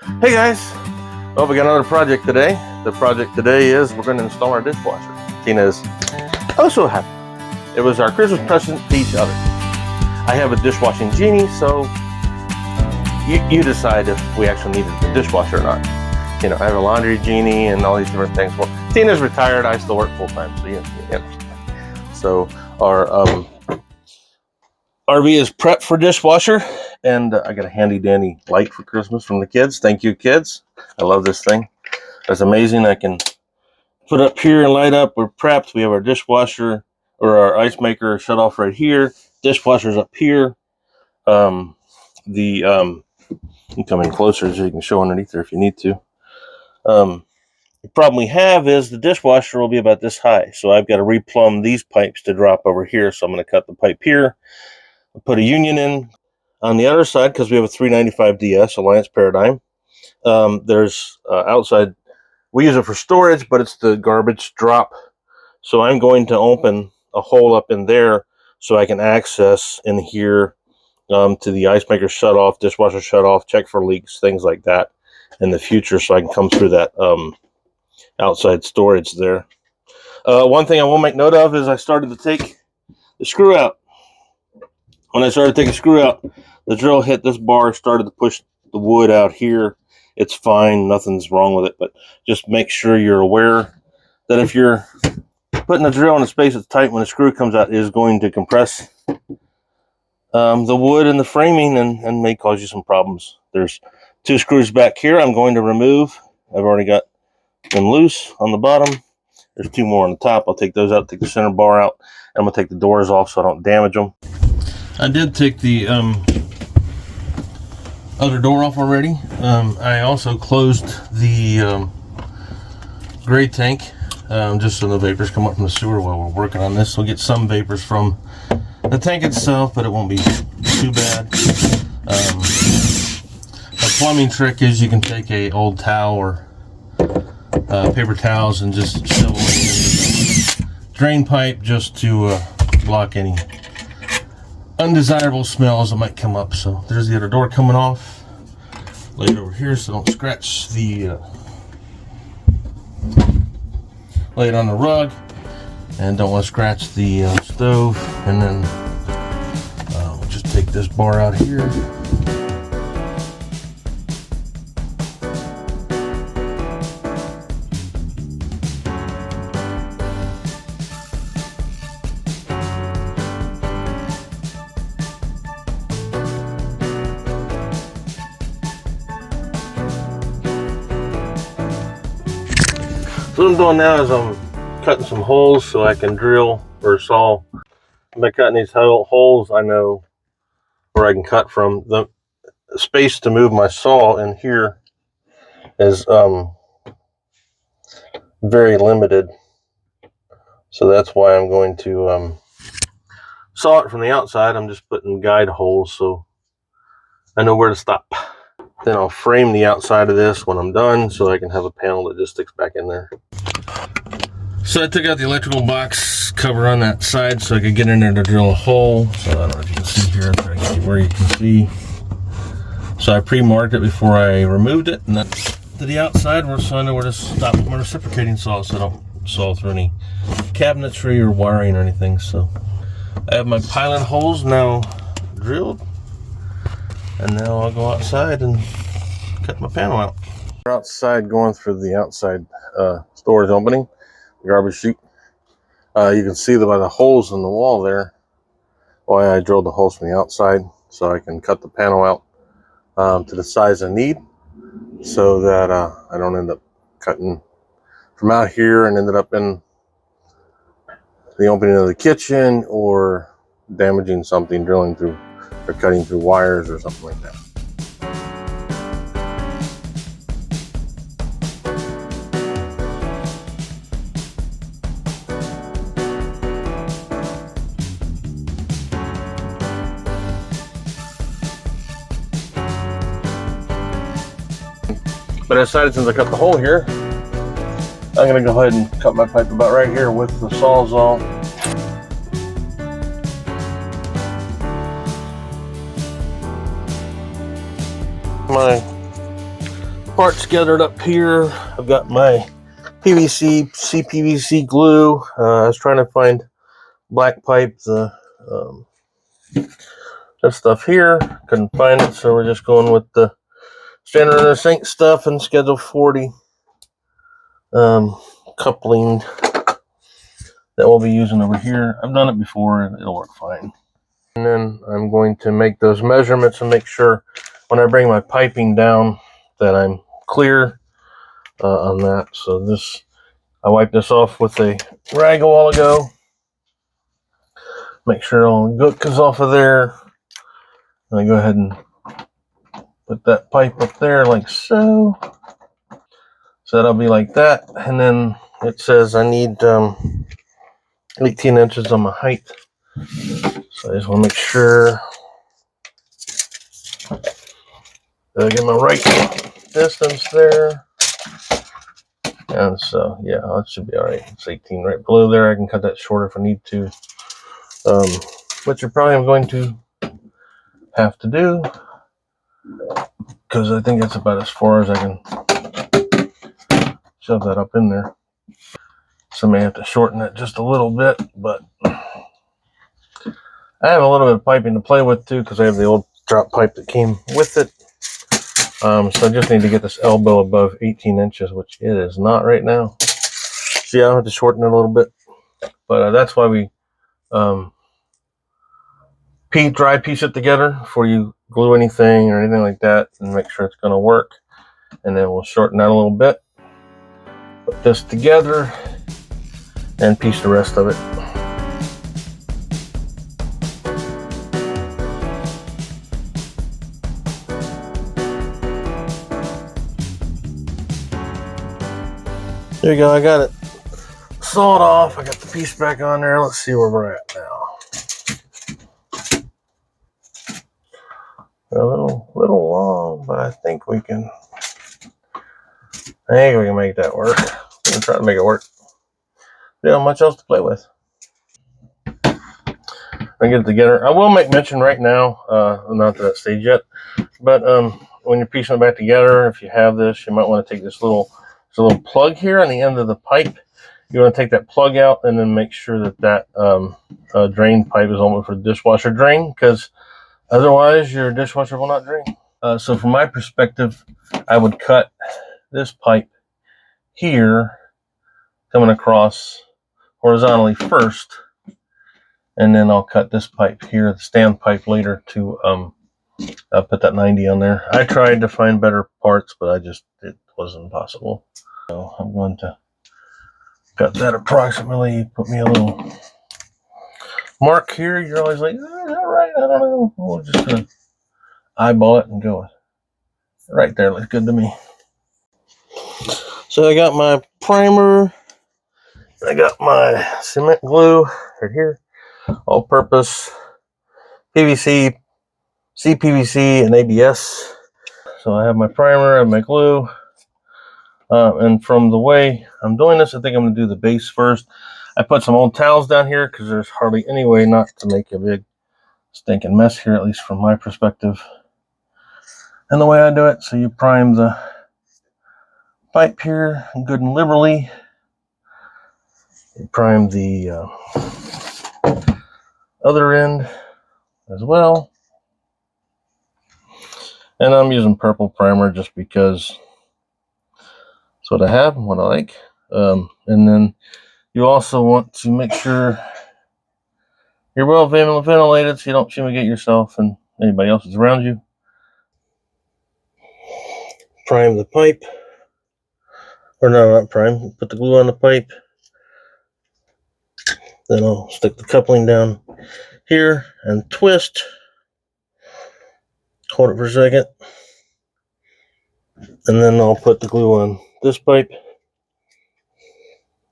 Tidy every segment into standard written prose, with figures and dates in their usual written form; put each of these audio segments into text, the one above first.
Hey guys, well, we got another project today. The project today is we're going to install our dishwasher. Tina is oh so happy. It was our Christmas present to each other. I have a dishwashing genie, so you decide if we actually needed the dishwasher or not. You know, I have a laundry genie and all these different things. Well, Tina's retired. I still work full time, so you understand. So our RV is prepped for dishwasher, and I got a handy dandy light for Christmas from the kids. Thank you, kids. I love this thing. It's amazing. I can put up here and light up. We're prepped. We have our dishwasher or our ice maker shut off right here. Dishwasher's up here. You come in closer so you can show underneath there if you need to. The problem we have is the dishwasher will be about this high, so I've got to replumb these pipes to drop over here. So I'm going to cut the pipe here, put a union in on the other side because we have a 395 DS Alliance Paradigm. There's outside, we use it for storage, but it's the garbage drop. So I'm going to open a hole up in there so I can access in here to the ice maker shut off, dishwasher shut off, check for leaks, things like that in the future, so I can come through that outside storage there. One thing I will make note of is I started to take the screw out. When I started taking the screw out, the drill hit this bar, started to push the wood out here. It's fine, nothing's wrong with it, but just make sure you're aware that if you're putting the drill in a space that's tight, when the screw comes out, it is going to compress the wood and the framing and may cause you some problems. There's 2 screws back here I'm going to remove. I've already got them loose on the bottom. There's 2 more on the top. I'll take those out, take the center bar out. I'm going to take the doors off so I don't damage them. I did take the other door off already. I also closed the gray tank just so no vapors come up from the sewer while we're working on this. We'll get some vapors from the tank itself, but it won't be too bad. A plumbing trick is you can take a old towel or paper towels and just shove them into the drain pipe just to block any undesirable smells that might come up. So there's the other door coming off. Lay it over here so don't scratch the lay it on the rug and don't want to scratch the stove. And then we'll just take this bar out here. So what I'm doing now is I'm cutting some holes so I can drill or saw. By cutting these holes, I know where I can cut from. The space to move my saw in here is very limited. So that's why I'm going to saw it from the outside. I'm just putting guide holes so I know where to stop. Then I'll frame the outside of this when I'm done so I can have a panel that just sticks back in there. So I took out the electrical box cover on that side so I could get in there to drill a hole. So I don't know if you can see here, I'm trying to get where you can see. So I pre-marked it before I removed it, and that's to the outside so I know where to stop my reciprocating saw so I don't saw through any cabinetry or wiring or anything. So I have my pilot holes now drilled, and now I'll go outside and cut my panel out. We're outside going through the outside storage opening, the garbage chute. You can see by the holes in the wall there why I drilled the holes from the outside so I can cut the panel out to the size I need so that I don't end up cutting from out here and ended up in the opening of the kitchen or damaging something, drilling through or cutting through wires or something like that. But I decided since I cut the hole here, I'm going to go ahead and cut my pipe about right here with the Sawzall. My parts gathered up here. I've got my PVC, CPVC glue. I was trying to find black pipe, this stuff here. Couldn't find it, so we're just going with the standard inner sink stuff and schedule 40 coupling that we'll be using over here. I've done it before and it'll work fine. And then I'm going to make those measurements and make sure when I bring my piping down that I'm clear on that. So this, I wiped this off with a rag a while ago. Make sure all the gook is off of there. And I go ahead and put that pipe up there like so. So that'll be like that. And then it says I need 18 inches on my height. So I just want to make sure that I get my right distance there. And so, yeah, it should be all right. It's 18 right below there. I can cut that shorter if I need to. Which you're probably going to have to do, because I think that's about as far as I can shove that up in there. So I may have to shorten it just a little bit, but I have a little bit of piping to play with too, because I have the old drop pipe that came with it. So I just need to get this elbow above 18 inches, which it is not right now. So yeah, I'll have to shorten it a little bit. But that's why we dry piece it together before you glue anything or anything like that, and make sure it's going to work. And then we'll shorten that a little bit. Put this together and piece the rest of it. There you go, I got it sawed off. I got the piece back on there. Let's see where we're at now. A little long, but I think we can make that work. I'm gonna try to make it work. We don't have much else to play with. I get it together. I will make mention right now, I'm not to that stage yet, but when you're piecing it back together, if you have this, you might want to take this little plug here on the end of the pipe. You want to take that plug out and then make sure that drain pipe is only for the dishwasher drain, because otherwise your dishwasher will not drain. So from my perspective, I would cut this pipe here coming across horizontally first, and then I'll cut this pipe here, the stand pipe, later to put that 90 on there. I tried to find better parts, but it wasn't possible. So I'm going to cut that approximately, put me a little mark here. You're always like, oh, is that right? I don't know. We're just going to eyeball it and go right there. Looks good to me. So I got my primer. I got my cement glue right here. All-purpose PVC, CPVC, and ABS. So I have my primer, I have my glue. And from the way I'm doing this, I think I'm going to do the base first. I put some old towels down here because there's hardly any way not to make a big stinking mess here, at least from my perspective. And the way I do it, so you prime the pipe here good and liberally. You prime the other end as well. And I'm using purple primer just because it's what I have and what I like. And then you also want to make sure you're well ventilated so you don't fumigate yourself and anybody else that's around you. Prime the pipe. Or no, not prime. Put the glue on the pipe. Then I'll stick the coupling down here and twist. Hold it for a second. And then I'll put the glue on this pipe.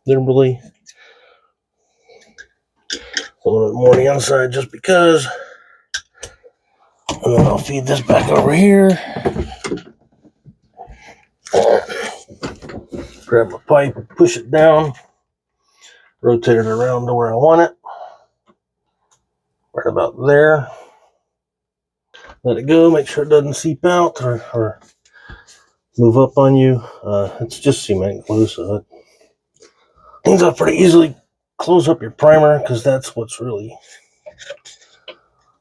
Liberally. A little bit more on the inside just because. And then I'll feed this back over here. Grab my pipe, push it down, rotate it around to where I want it. Right about there. Let it go, make sure it doesn't seep out or move up on you. It's just cement glue, so it ends up pretty easily. Close up your primer because that's what's really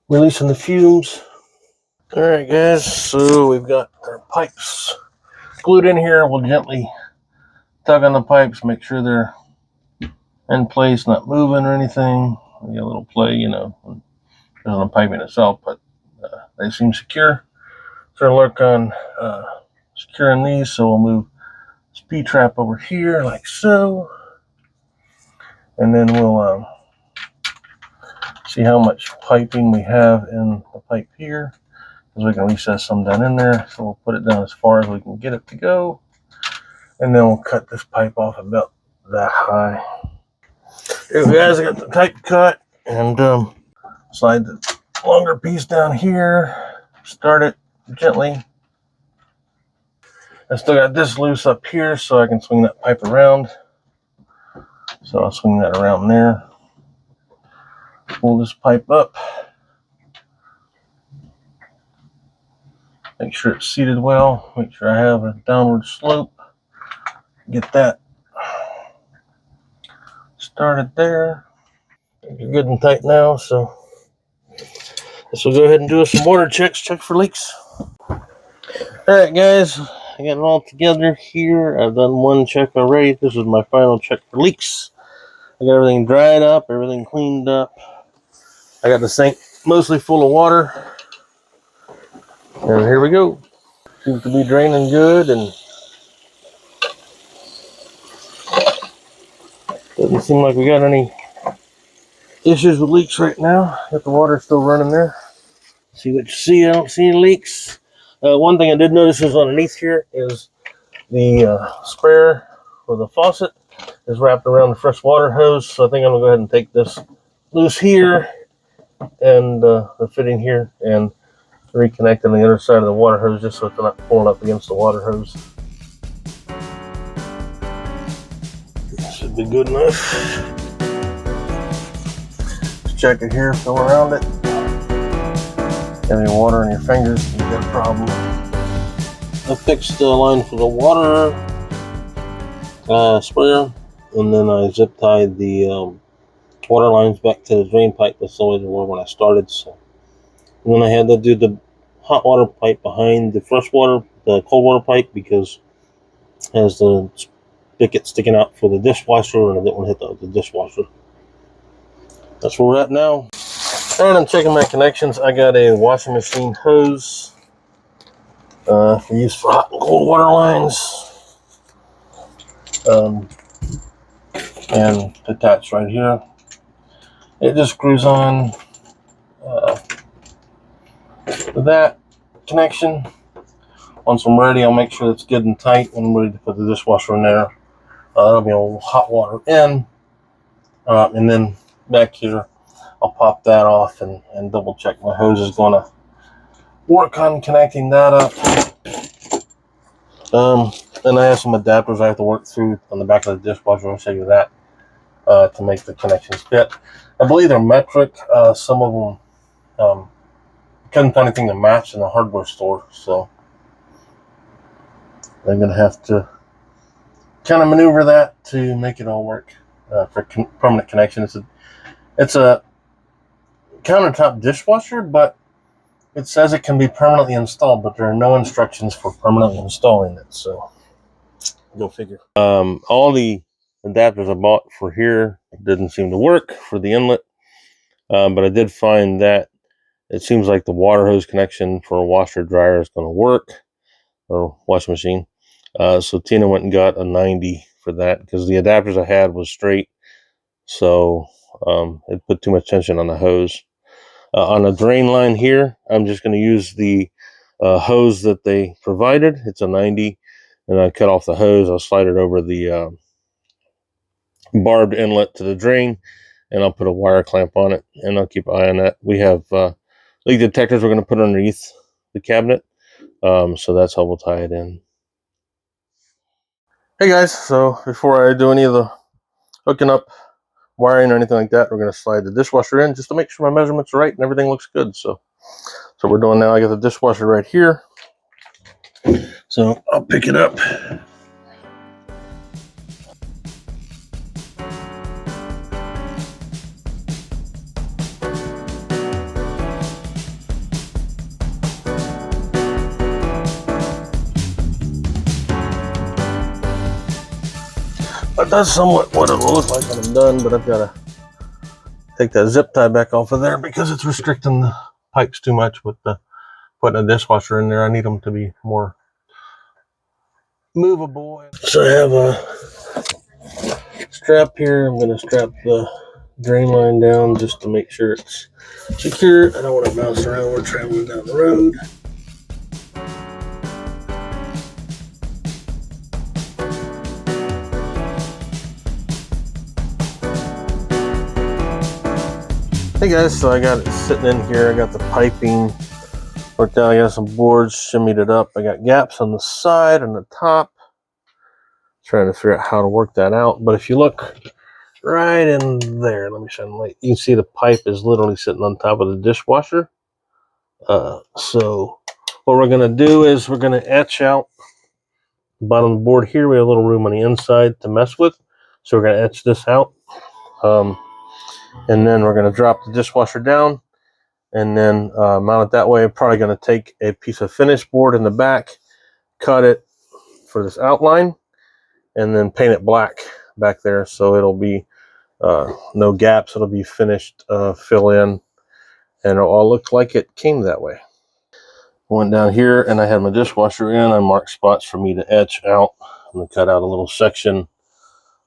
releasing the fumes. All right, guys, so we've got our pipes glued in here. We'll gently tug on the pipes, make sure they're in place, not moving or anything. We get a little play, you know, on the piping itself, but they seem secure. So we'll work on securing these. So we'll move this P-trap over here like so, and then we'll see how much piping we have in the pipe here, because we can recess some down in there. So we'll put it down as far as we can get it to go, and then we'll cut this pipe off about that high. Here, guys, I got the pipe cut, and slide the longer piece down here, start it gently. I still got this loose up here, so I can swing that pipe around. So I'll swing that around there. Pull this pipe up. Make sure it's seated well. Make sure I have a downward slope. Get that started there. You're good and tight now, so this will go ahead and do some water checks, check for leaks. All right, guys, I got it all together here. I've done one check already. This is my final check for leaks. I got everything dried up, everything cleaned up. I got the sink mostly full of water. And here we go. Seems to be draining good, and doesn't seem like we got any issues with leaks right now. Got the water still running there. See what you see. I don't see any leaks. One thing I did notice is underneath here is the sprayer for the faucet is wrapped around the fresh water hose. So I think I'm gonna go ahead and take this loose here and the fitting here and reconnect on the other side of the water hose, just so it's not pulling up against the water hose. Should be good enough. Just check it here, fill around it. Have any water on your fingers, you got a problem. I fixed the line for the water sprayer, and then I zip tied the water lines back to the drain pipe. That's the way they were when I started. So, and then I had to do the hot water pipe behind the fresh water, the cold water pipe, because it has the spigot sticking out for the dishwasher, and I didn't want to hit the dishwasher. That's where we're at now. And I'm checking my connections. I got a washing machine hose for use for hot and cold water lines, and attached right here. It just screws on that connection. Once I'm ready, I'll make sure it's good and tight, and I'm ready to put the dishwasher in there. That'll be a hot water in, and then back here I'll pop that off and double check my hose is going to work on connecting that up. Then I have some adapters I have to work through on the back of the dishwasher. I'll show you that to make the connections fit. I believe they're metric. Some of them couldn't find anything to match in the hardware store, so I'm going to have to kind of maneuver that to make it all work for permanent connection. It's a countertop dishwasher, but it says it can be permanently installed, but there are no instructions for permanently installing it, so go figure. All the adapters I bought for here didn't seem to work for the inlet, but I did find that it seems like the water hose connection for a washer dryer is going to work, or washing machine. So Tina went and got a 90 for that, because the adapters I had was straight, so it put too much tension on the hose. On a drain line here, I'm just going to use the hose that they provided. It's a 90, and I cut off the hose. I'll slide it over the barbed inlet to the drain, and I'll put a wire clamp on it, and I'll keep an eye on that. We have leak detectors we're going to put underneath the cabinet, so that's how we'll tie it in. Hey guys, so before I do any of the hooking up, wiring, or anything like that, we're going to slide the dishwasher in just to make sure my measurements are right and everything looks good. So we're doing now. I got the dishwasher right here. So I'll pick it up. But that's somewhat what it'll look like when I'm done, but I've got to take that zip tie back off of there because it's restricting the pipes too much with the putting a dishwasher in there. I need them to be more movable. So I have a strap here. I'm going to strap the drain line down just to make sure it's secure. I don't want to bounce around. We're traveling down the road. Hey guys, so I got it sitting in here. I got the piping worked out. I got some boards, shimmied it up. I got gaps on the side and the top. Trying to figure out how to work that out. But if you look right in there, let me shine the light. You can see the pipe is literally sitting on top of the dishwasher. So what we're going to do is we're going to etch out the bottom of the board here. We have a little room on the inside to mess with. So we're going to etch this out. And then we're going to drop the dishwasher down and then mount it that way. I'm probably going to take a piece of finish board in the back, cut it for this outline, and then paint it black back there so it'll be no gaps. It'll be finished fill in, and it'll all look like it came that way. Went down here and I had my dishwasher in. I marked spots for me to etch out. I'm going to cut out a little section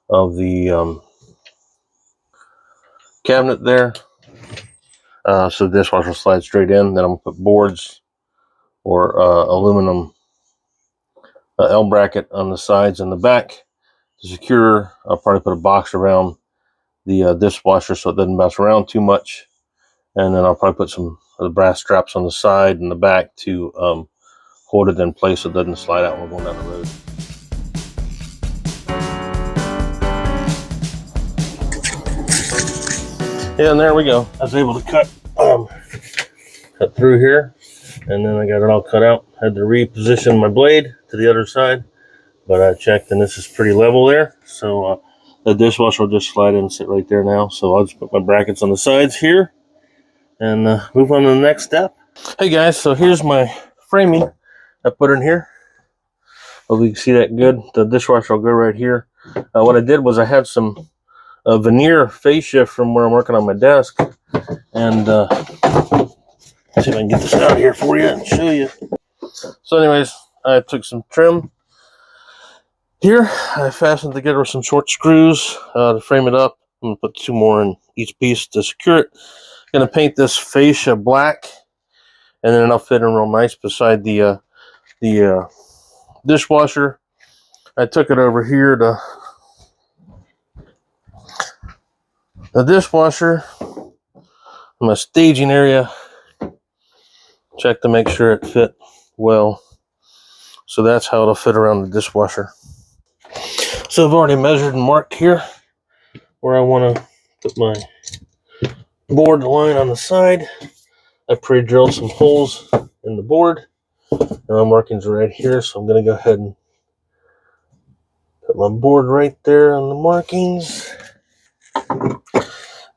of the cabinet there. So the dishwasher slides straight in. Then I'm going to put boards or aluminum L bracket on the sides and the back to secure. I'll probably put a box around the dishwasher so it doesn't bounce around too much. And then I'll probably put some of the brass straps on the side and the back to hold it in place so it doesn't slide out when we're going down the road. Yeah, and there we go. I was able to cut through here, and then I got it all cut out. Had to reposition my blade to the other side, but I checked and this is pretty level there. So the dishwasher will just slide in and sit right there now. So I'll just put my brackets on the sides here and move on to the next step. Hey guys, so here's my framing I put in here. Hope you can see that good. The dishwasher will go right here. What I did was I had some veneer fascia from where I'm working on my desk, and see if I can get this out here for you and show you. So anyways, I took some trim here. I fastened together with some short screws to frame it up. I'm going to put 2 more in each piece to secure it. I'm going to paint this fascia black, and then it'll fit in real nice beside the dishwasher. I took it over here to the dishwasher, my staging area. Check to make sure it fit well. So that's how it'll fit around the dishwasher. So I've already measured and marked here where I want to put my board line on the side. I pre-drilled some holes in the board. And my markings are right here, so I'm going to go ahead and put my board right there on the markings.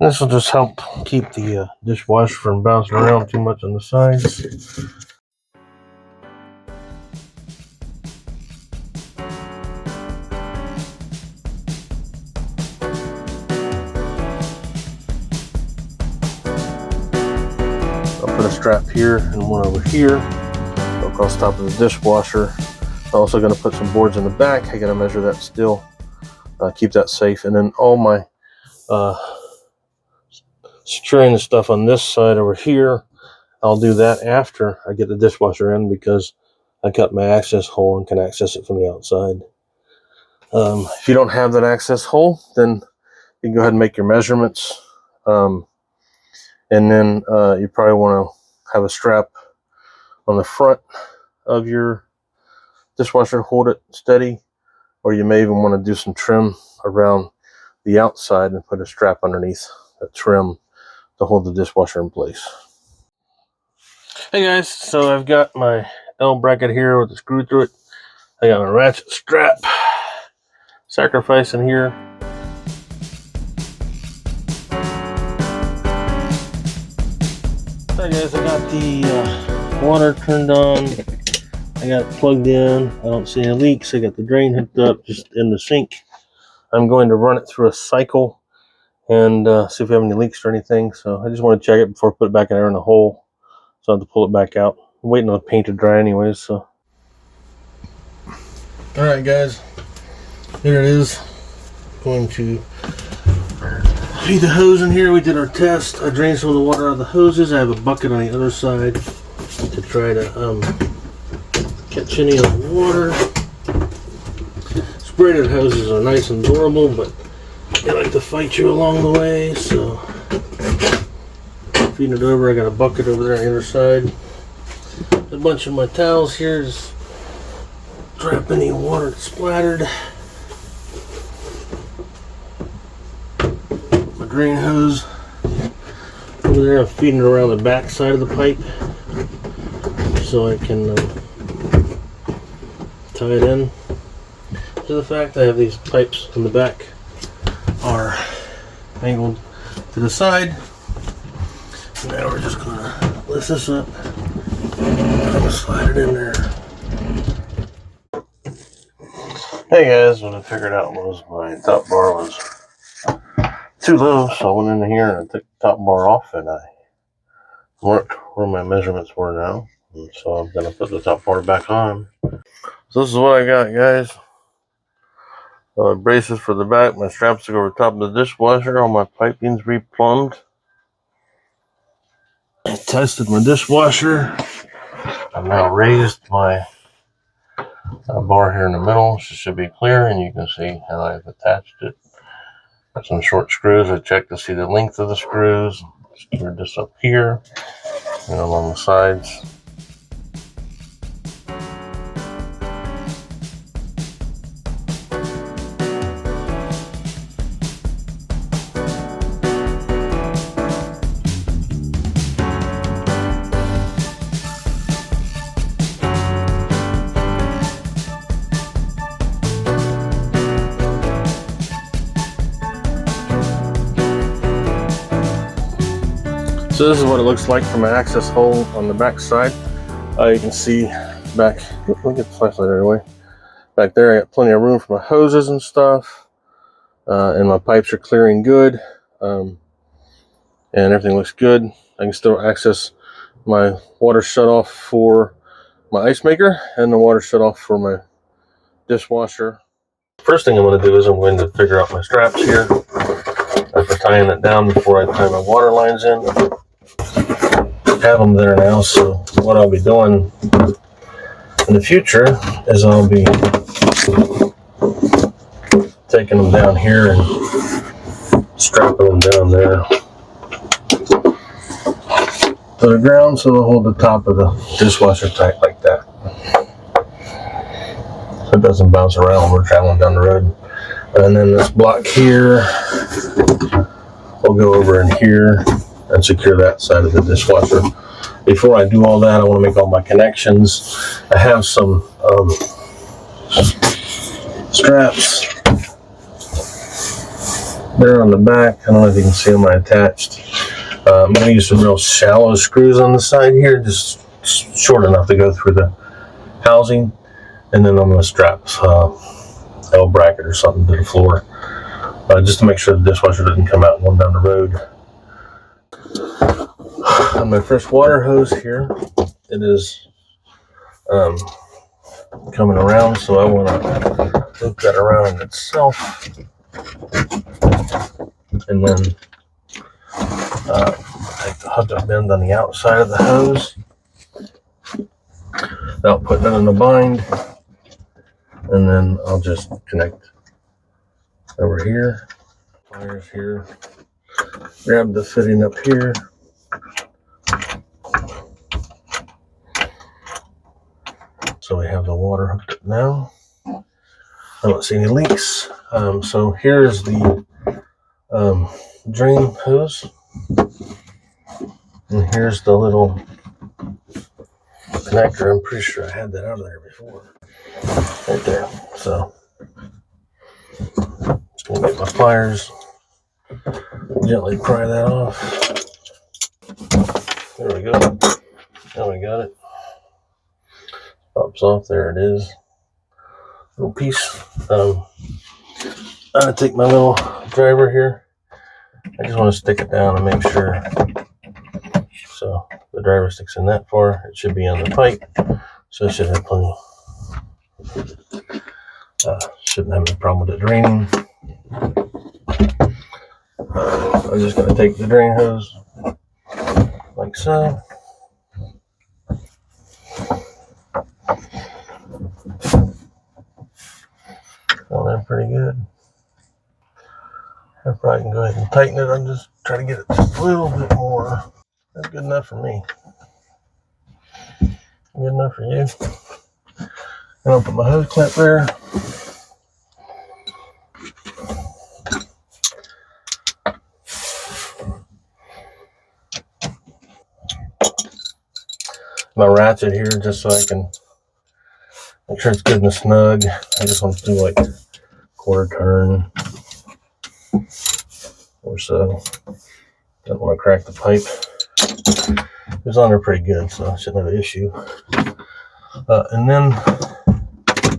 This will just help keep the dishwasher from bouncing around too much on the sides. I'll put a strap here and one over here. Go across the top of the dishwasher. I'm also going to put some boards in the back. I got to measure that still. Keep that safe. And then all my securing the stuff on this side over here, I'll do that after I get the dishwasher in because I cut my access hole and can access it from the outside. If you don't have that access hole, then you can go ahead and make your measurements. And then you probably want to have a strap on the front of your dishwasher to hold it steady, or you may even want to do some trim around the outside and put a strap underneath that trim to hold the dishwasher in place. Hey guys, so I've got my L bracket here with a screw through it. I got my ratchet strap sacrifice in here. Alright guys, I got the water turned on. I got it plugged in. I don't see any leaks. I got the drain hooked up just in the sink. I'm going to run it through a cycle and see if we have any leaks or anything. So I just want to check it before I put it back in there in the hole. So I have to pull it back out. I'm waiting on the paint to dry anyways. So. Alright guys, here it is. Going to feed the hose in here. We did our test. I drained some of the water out of the hoses. I have a bucket on the other side to try to catch any of the water. Braided hoses are nice and durable, but they like to fight you along the way, so feeding it over. I got a bucket over there on the other side. A bunch of my towels here, just trap any water that's splattered. My drain hose over there, I'm feeding it around the back side of the pipe so I can tie it in. To the fact I have these pipes in the back are angled to the side. Now we're just gonna lift this up and slide it in there. Hey guys, what I figured out was my top bar was too low, so I went in here and I took the top bar off and I marked where my measurements were now. And so I'm gonna put the top bar back on. So this is what I got, guys. Braces for the back, my straps to go over top of the dishwasher, all my piping's replumbed. I tested my dishwasher. I've now raised my bar here in the middle. It should be clear, and you can see how I've attached it. Got some short screws. I checked to see the length of the screws. Screwed this up here and along the sides. So this is what it looks like from an access hole on the back side. You can see back, let me get the flashlight out of the way. Back there I got plenty of room for my hoses and stuff. And my pipes are clearing good. And everything looks good. I can still access my water shutoff for my ice maker and the water shutoff for my dishwasher. First thing I'm going to do is I'm going to figure out my straps here. After tying it down before I tie my water lines in. Have them there now, so what I'll be doing in the future is I'll be taking them down here and strapping them down there to the ground so they'll hold the top of the dishwasher tight like that. So it doesn't bounce around when we're traveling down the road. And then this block here, I'll go over in here and secure that side of the dishwasher. Before I do all that, I want to make all my connections. I have some straps there on the back. I don't know if you can see them, I attached. I'm going to use some real shallow screws on the side here, just short enough to go through the housing. And then I'm going to strap a L bracket or something to the floor, just to make sure the dishwasher doesn't come out going down the road. On my first water hose here, it is coming around, so I want to loop that around in itself, and then take the hook bend on the outside of the hose without putting it in the bind, and then I'll just connect over here, wires here, grab the fitting up here. So we have the water hooked up now. I don't see any leaks. So here's the drain hose. And here's the little connector. I'm pretty sure I had that out of there before. Right there. So just gonna get my pliers, gently pry that off. There we go. Now we got it. Pops off. There it is. Little piece. I'm gonna take my little driver here. I just want to stick it down and make sure. So the driver sticks in that far. It should be on the pipe, so it should have plenty. Shouldn't have any problem with it draining. I'm just going to take the drain hose like so. Well, they're pretty good. I probably can go ahead and tighten it. I'm just trying to get it just a little bit more. That's good enough for me. Good enough for you. And I'll put my hose clamp there. My ratchet here just so I can make sure it's good and snug. I just want to do like a quarter turn or so. Don't want to crack the pipe. It was on there pretty good, so I shouldn't have an issue. And then I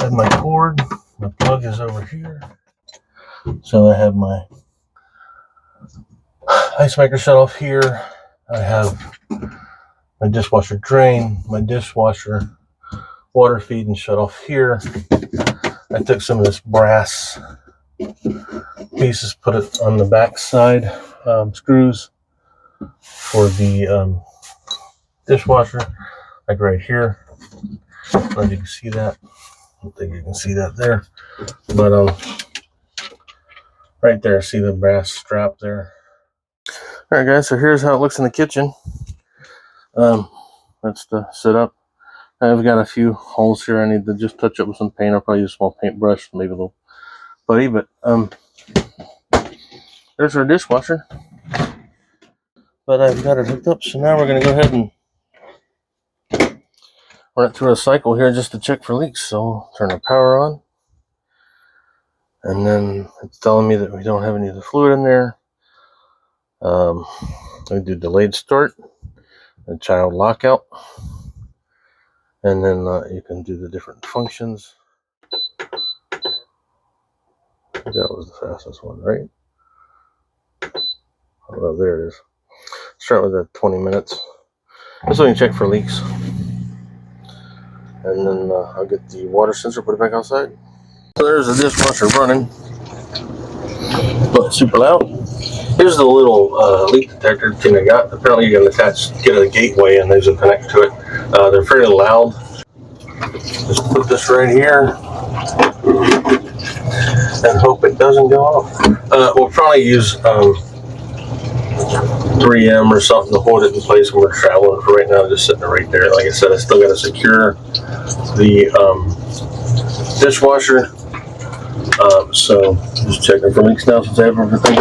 have my cord. My plug is over here. So I have my ice maker shut off here. I have my dishwasher drain, my dishwasher water feed and shut off here. I took some of this brass pieces, put it on the back side screws for the dishwasher, like right here. I don't know if you can see that. I don't think you can see that there, but right there, see the brass strap there. All right, guys. So here's how it looks in the kitchen. That's the setup. I've got a few holes here I need to just touch up with some paint. I'll probably use a small paintbrush, maybe a little putty, but there's our dishwasher. But I've got it hooked up, so now we're going to go ahead and run it through a cycle here just to check for leaks. So turn the power on, and then it's telling me that we don't have any of the fluid in there. We do delayed start, a child lockout, and then you can do the different functions. That was the fastest one, right? Oh, there it is. Start with the 20 minutes. Just so we can check for leaks. And then I'll get the water sensor, put it back outside. So there's the dishwasher running. But super loud. Here's the little leak detector thing I got. Apparently you can get a gateway and these will connect to it. They're fairly loud. Just put this right here and hope it doesn't go off. We'll probably use 3M or something to hold it in place when we're traveling. For right now, just sitting right there. Like I said, I still got to secure the dishwasher. So just checking for leaks now since I have everything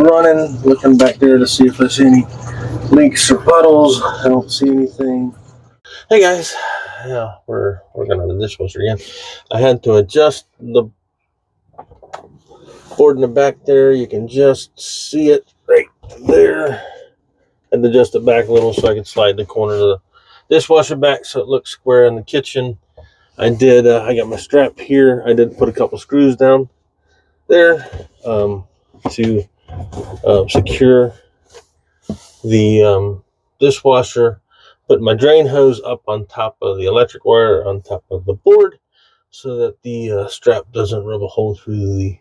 running. Looking back there to see if there's any leaks or puddles. I don't see anything. Hey guys, yeah, we're working on the dishwasher again. I had to adjust the board in the back there. You can just see it right there, and adjust it back a little so I can slide the corner of the dishwasher back so it looks square in the kitchen. I got my strap here. I did put a couple screws down there to secure the dishwasher. Put my drain hose up on top of the electric wire on top of the board so that the strap doesn't rub a hole through the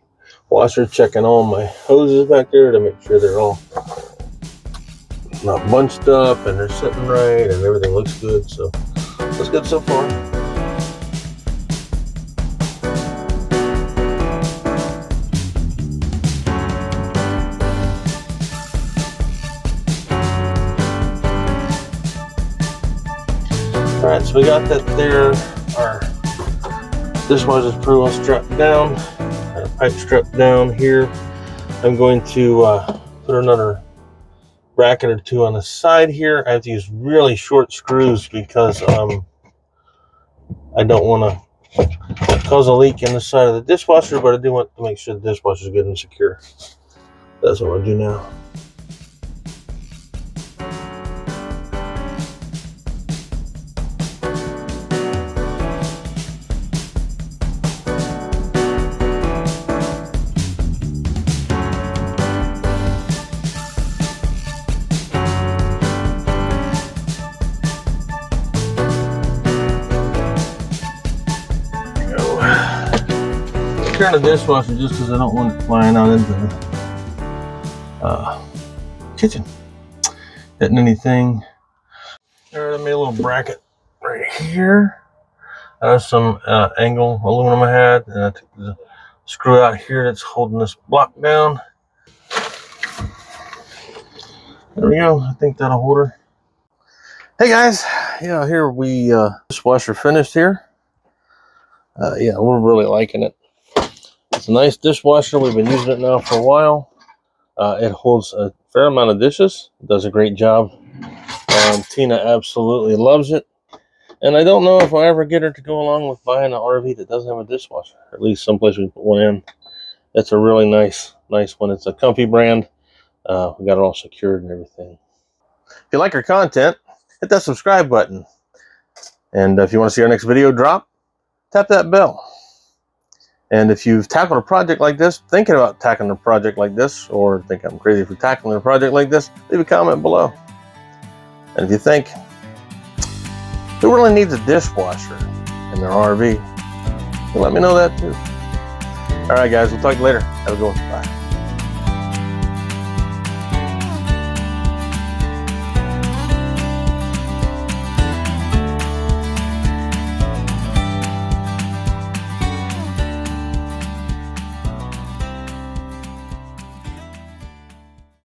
washer. Checking all my hoses back there to make sure they're all not bunched up and they're sitting right and everything looks good. So that's good so far. Alright, so we got that there. Our dishwasher's pretty well strapped down. Got a pipe strapped down here. I'm going to put another bracket or two on the side here. I have to use really short screws because I don't want to cause a leak in the side of the dishwasher, but I do want to make sure the dishwasher is good and secure. That's what we'll do now. Turn the dishwasher just because I don't want it flying out into the kitchen. Hitting anything. All right, I made a little bracket right here. There's some angle aluminum I had, and I took the screw out here that's holding this block down. There we go. I think that'll hold her. Hey guys, yeah, here we dishwasher finished here. Yeah, we're really liking it. It's a nice dishwasher. We've been using it now for a while. It holds a fair amount of dishes. It does a great job. Tina absolutely loves it. And I don't know if I'll ever get her to go along with buying an RV that doesn't have a dishwasher. At least someplace we put one in. It's a really nice one. It's a comfy brand. We got it all secured and everything. If you like our content, hit that subscribe button. And if you want to see our next video drop, tap that bell. And if you've tackled a project like this, thinking about tackling a project like this, or think I'm crazy for tackling a project like this, leave a comment below. And if you think, who really needs a dishwasher in their RV, let me know that too. All right, guys, we'll talk to you later. Have a good one. Bye.